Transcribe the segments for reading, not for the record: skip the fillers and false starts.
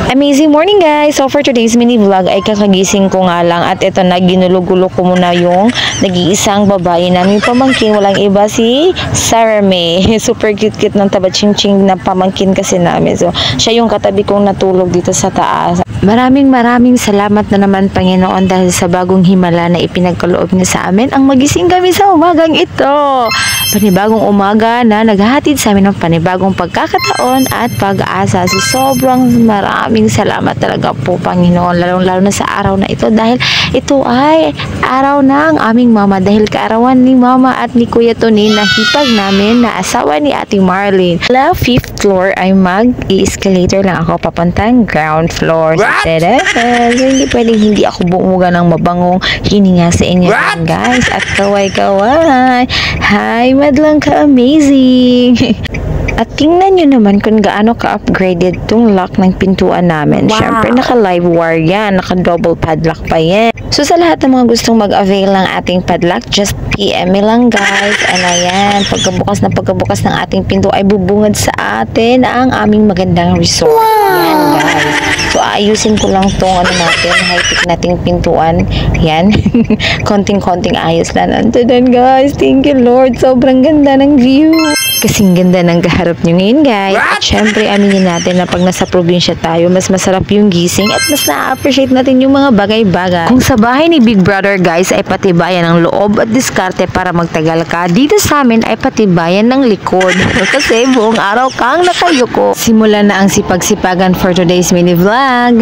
Amazing morning guys! So for today's mini vlog ay kakagising ko nga lang at ito na ginulo-gulo ko muna yung nag-iisang babae namin pamangkin. Walang iba si Sarah May. Super cute-cute ng taba-ching-ching na pamangkin kasi namin. So siya yung katabi kong natulog dito sa taas. Maraming salamat na naman Panginoon dahil sa bagong himala na ipinagkaloob niya sa amin ang magising kami sa umagang ito. Panibagong umaga na naghahatid sa amin ng panibagong pagkakataon at pag-asa. So sobrang maraming salamat talaga po Panginoon, lalong-lalo na sa araw na ito dahil ito ay araw ng aming mama, dahil kaarawan ni mama at ni Kuya Tony na hipag namin na asawa ni Ate Marlene. Sa 5th floor ay mag-escalator lang ako papuntang ground floor. So hindi pwedeng hindi ako bumuga ng mabangong hininga sa inyo guys. At kaway-kaway, hi madlang ka-amazing! At tingnan nyo naman kung gaano ka-upgraded tong lock ng pintuan namin. Wow. Siyempre, naka-live wire yan. Naka-double padlock pa yan. So, sa lahat ng mga gustong mag-avail ng ating padlock, just PM me lang guys. And ayan, pagkabukas ng ating pinto ay bubungad sa atin ang aming magandang resort. Wow. Yan guys. So, aayusin ko lang tong natin, high-tech nating pintuan. Yan. Konting-konting ayos lang. Andiyan guys. Thank you Lord. Sobrang ganda ng view. Kasing ganda ng kaharap nyo ngayon guys. At syempre aminin natin na pag nasa probinsya tayo, mas masarap yung gising at mas na-appreciate natin yung mga bagay-bagay. Kung sa bahay ni Big Brother guys ay patibayan ng loob at diskarte para magtagal ka, dito sa amin ay patibayan ng likod. Kasi buong araw kang nakayuko. Simulan na ang sipag-sipagan for today's mini vlog.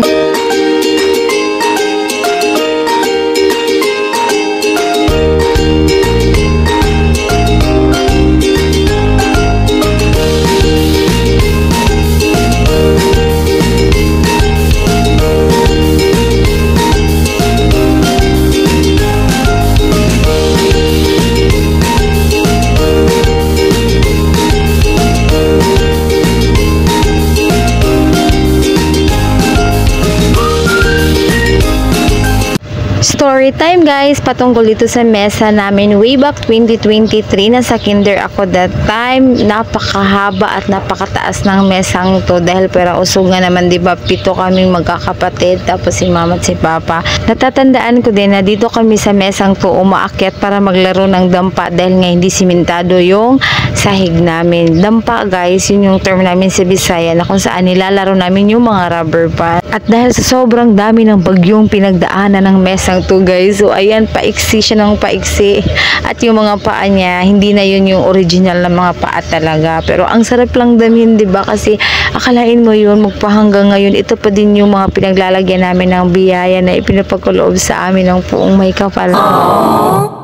Story time guys, patungkol dito sa mesa namin way back 2023. Nasa kinder ako that time. Napakahaba at napakataas ng mesang to dahil pera usog nga naman, diba? 7 kaming magkakapatid tapos si mama at si papa. Natatandaan ko din na dito kami sa mesang to umaakyat para maglaro ng dampa dahil nga hindi simentado yung sahig namin. Dampa guys, yun yung term namin sa Bisaya na kung saan nilalaro namin yung mga rubber band. At dahil sa sobrang dami ng bagyong pinagdaanan ng mesang to guys, so ayan, paiksi siya ng paiksi at yung mga paa niya hindi na yun yung original na mga paa talaga, pero ang sarap lang damin, diba? Kasi akalain mo yun magpahanggang ngayon ito pa din yung mga pinaglalagyan namin ng biyaya na ipinapagkaloob sa amin ng Puong May Kapal. Aww.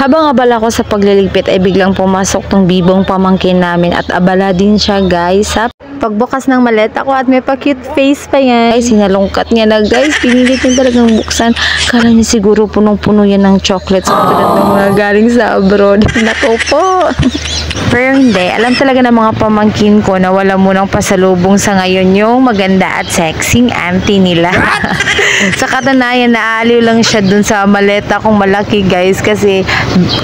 Habang abala ko sa pagliligpit ay biglang pumasok tong bibong pamangkin namin at abala din siya guys sa pagbukas ng maleta ko at may pa-cute face pa yan. Ay, sinalungkat niya na guys. Pinilit niya talagang buksan. Kala niya siguro punong-puno yan ng chocolates tulad ng mga galing sa abroad. Nako po. Pero hindi. Alam talaga ng mga pamangkin ko na wala munang pasalubong sa ngayon yung maganda at sexing auntie nila. Sa katunayan, naaliw lang siya dun sa maleta kong malaki guys kasi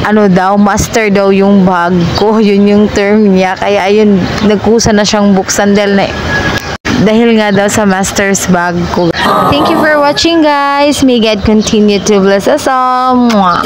ano daw, master daw yung bag ko. Yun yung term niya. Kaya ayun, nagkusa na siyang buksan dahil nga daw sa master's bag ko. Thank you for watching guys. May God continue to bless us all. Mwah.